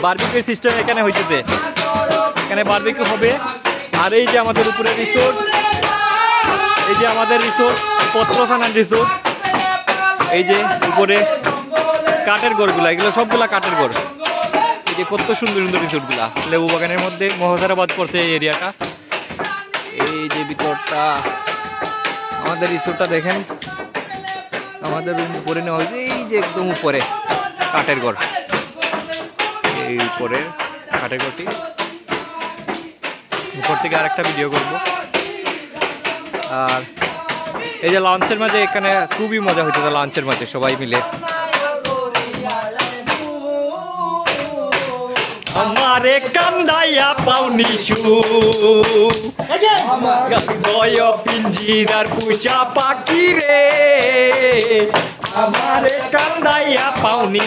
Barbecue system এখানে হইতেছে, এখানে বারবিকিউ হবে। আর এই যে আমাদের উপরে রিসোর্ট, এই যে আমাদের রিসোর্ট পত্রখানা রিসোর্ট, এই যে উপরে কাঠের ঘরগুলা, এগুলো সবগুলা কাঠের ঘর। এই যে কত সুন্দর সুন্দর রিসোর্টগুলা লেবু বাগানের মধ্যে মহাজারাবাদ পড়ছে এই এরিয়াটা। এই যে ভিতরটা আমাদের রিসোর্টটা দেখেন, আমাদের রুম উপরে নেওয়া হয়েছে, এই যে একদম উপরে কাঠের ঘর, এই উপরে কাঠের ঘরটি। উপর থেকে আর একটা ভিডিও করব। আর এই যে লাঞ্চের মাঝে এখানে খুবই মজা হইতেছে, লাঞ্চের মাঝে সবাই মিলে। আমারে কান্দাইয়া পাউনি গয় পিঞ্জিরার পুষা পাখি রে, আমারে কান্দাইয়া পাউনি